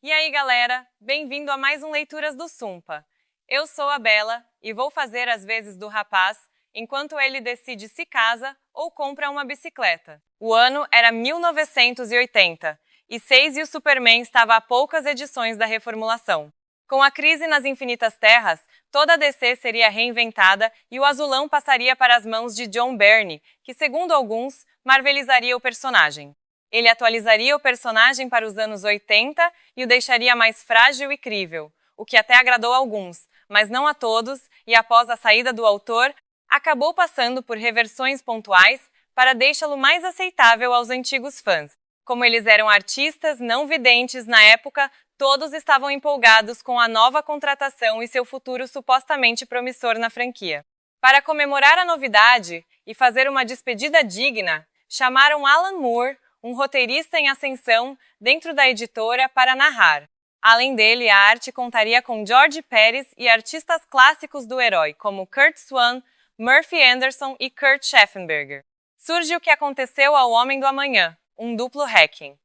E aí, galera? Bem-vindo a mais um Leituras do Sumpa. Eu sou a Bela e vou fazer as vezes do rapaz enquanto ele decide se casa ou compra uma bicicleta. O ano era 1980 e Seis e o Superman estava a poucas edições da reformulação. Com a crise nas Infinitas Terras, toda a DC seria reinventada e o azulão passaria para as mãos de John Byrne, que, segundo alguns, marvelizaria o personagem. Ele atualizaria o personagem para os anos 80 e o deixaria mais frágil e crível, o que até agradou a alguns, mas não a todos, e após a saída do autor, acabou passando por reversões pontuais para deixá-lo mais aceitável aos antigos fãs. Como eles eram artistas não videntes na época, todos estavam empolgados com a nova contratação e seu futuro supostamente promissor na franquia. Para comemorar a novidade e fazer uma despedida digna, chamaram Alan Moore, um roteirista em ascensão dentro da editora, para narrar. Além dele, a arte contaria com George Pérez e artistas clássicos do herói, como Curt Swan, Murphy Anderson e Kurt Schaffenberger. Surge o que aconteceu ao Homem do Amanhã, um duplo hacking.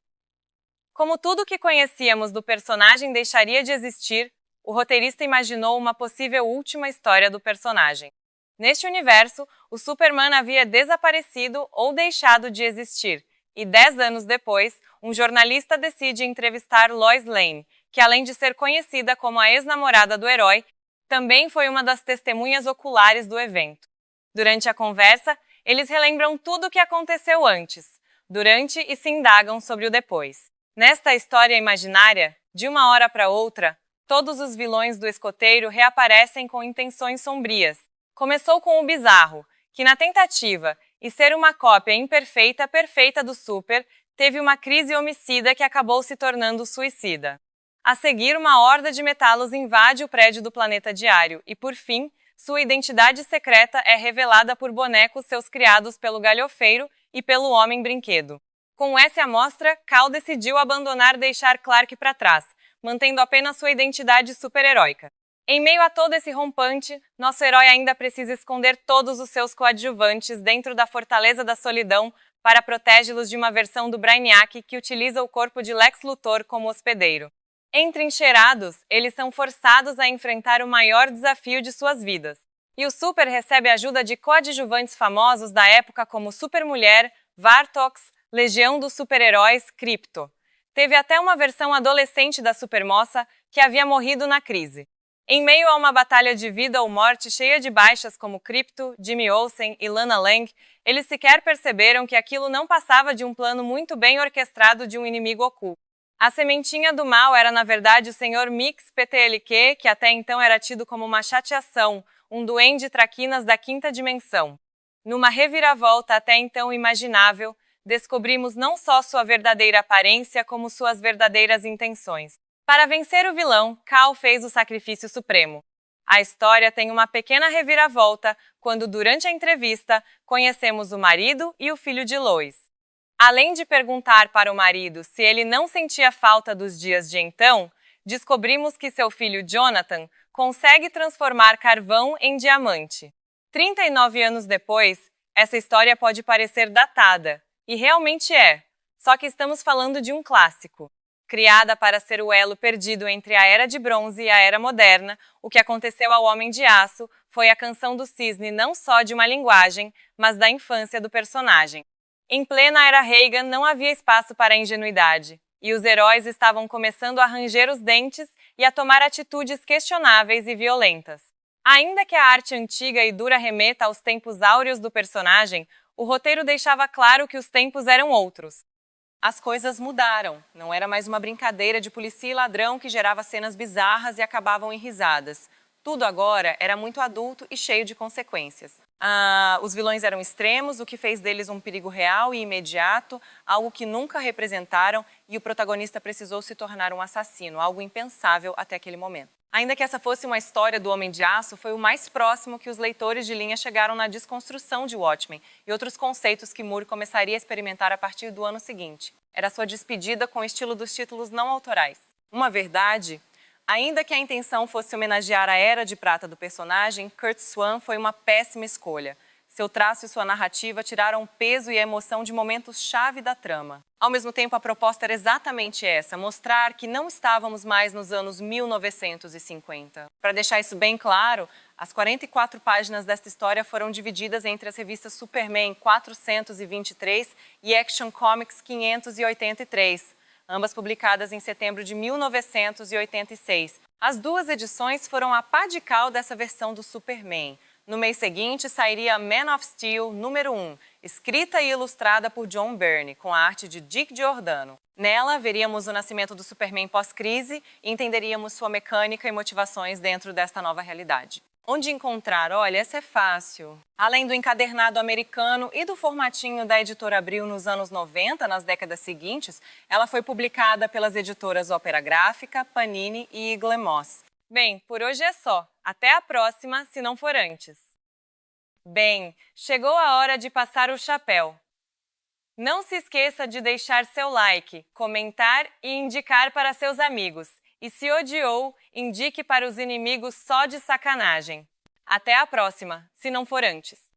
Como tudo o que conhecíamos do personagem deixaria de existir, o roteirista imaginou uma possível última história do personagem. Neste universo, o Superman havia desaparecido ou deixado de existir, e 10 anos depois, um jornalista decide entrevistar Lois Lane, que além de ser conhecida como a ex-namorada do herói, também foi uma das testemunhas oculares do evento. Durante a conversa, eles relembram tudo o que aconteceu antes, durante e se indagam sobre o depois. Nesta história imaginária, de uma hora para outra, todos os vilões do escoteiro reaparecem com intenções sombrias. Começou com o Bizarro, que na tentativa e ser uma cópia imperfeita perfeita do Super, teve uma crise homicida que acabou se tornando suicida. A seguir, uma horda de metalos invade o prédio do Planeta Diário e, por fim, sua identidade secreta é revelada por bonecos seus criados pelo Galhofeiro e pelo Homem-Brinquedo. Com essa amostra, Kal decidiu deixar Clark para trás, mantendo apenas sua identidade super-heróica. Em meio a todo esse rompante, nosso herói ainda precisa esconder todos os seus coadjuvantes dentro da Fortaleza da Solidão para protegi-los de uma versão do Brainiac que utiliza o corpo de Lex Luthor como hospedeiro. Entrincheirados, eles são forçados a enfrentar o maior desafio de suas vidas. E o Super recebe ajuda de coadjuvantes famosos da época como Supermulher, Vartox, Legião dos Super-Heróis, Krypto. Teve até uma versão adolescente da Supermoça que havia morrido na crise. Em meio a uma batalha de vida ou morte cheia de baixas como Krypto, Jimmy Olsen e Lana Lang, eles sequer perceberam que aquilo não passava de um plano muito bem orquestrado de um inimigo oculto. A sementinha do mal era, na verdade, o Sr. Mix PTLQ, que até então era tido como uma chateação, um duende traquinas da quinta dimensão. Numa reviravolta até então imaginável, descobrimos não só sua verdadeira aparência, como suas verdadeiras intenções. Para vencer o vilão, Kal fez o sacrifício supremo. A história tem uma pequena reviravolta quando, durante a entrevista, conhecemos o marido e o filho de Lois. Além de perguntar para o marido se ele não sentia falta dos dias de então, descobrimos que seu filho Jonathan consegue transformar carvão em diamante. 39 anos depois, essa história pode parecer datada, e realmente é, só que estamos falando de um clássico. Criada para ser o elo perdido entre a Era de Bronze e a Era Moderna, o que aconteceu ao Homem de Aço foi a canção do cisne não só de uma linguagem, mas da infância do personagem. Em plena Era Reagan não havia espaço para a ingenuidade, e os heróis estavam começando a ranger os dentes e a tomar atitudes questionáveis e violentas. Ainda que a arte antiga e dura remeta aos tempos áureos do personagem, o roteiro deixava claro que os tempos eram outros. As coisas mudaram, não era mais uma brincadeira de polícia e ladrão que gerava cenas bizarras e acabavam em risadas. Tudo agora era muito adulto e cheio de consequências. Os vilões eram extremos, o que fez deles um perigo real e imediato, algo que nunca representaram, e o protagonista precisou se tornar um assassino, algo impensável até aquele momento. Ainda que essa fosse uma história do Homem de Aço, foi o mais próximo que os leitores de linha chegaram na desconstrução de Watchmen e outros conceitos que Moore começaria a experimentar a partir do ano seguinte. Era sua despedida com o estilo dos títulos não autorais. Uma verdade, ainda que a intenção fosse homenagear a Era de Prata do personagem, Curt Swan foi uma péssima escolha. Seu traço e sua narrativa tiraram o peso e a emoção de momentos-chave da trama. Ao mesmo tempo, a proposta era exatamente essa, mostrar que não estávamos mais nos anos 1950. Para deixar isso bem claro, as 44 páginas desta história foram divididas entre as revistas Superman 423 e Action Comics 583, ambas publicadas em setembro de 1986. As duas edições foram a pá de cal dessa versão do Superman. No mês seguinte, sairia Man of Steel número 1, escrita e ilustrada por John Byrne, com a arte de Dick Giordano. Nela, veríamos o nascimento do Superman pós-crise e entenderíamos sua mecânica e motivações dentro desta nova realidade. Onde encontrar? Olha, essa é fácil. Além do encadernado americano e do formatinho da editora Abril nos anos 90, nas décadas seguintes, ela foi publicada pelas editoras Ópera Gráfica, Panini e Iglemos. Bem, por hoje é só. Até a próxima, se não for antes. Bem, chegou a hora de passar o chapéu. Não se esqueça de deixar seu like, comentar e indicar para seus amigos. E se odiou, indique para os inimigos só de sacanagem. Até a próxima, se não for antes.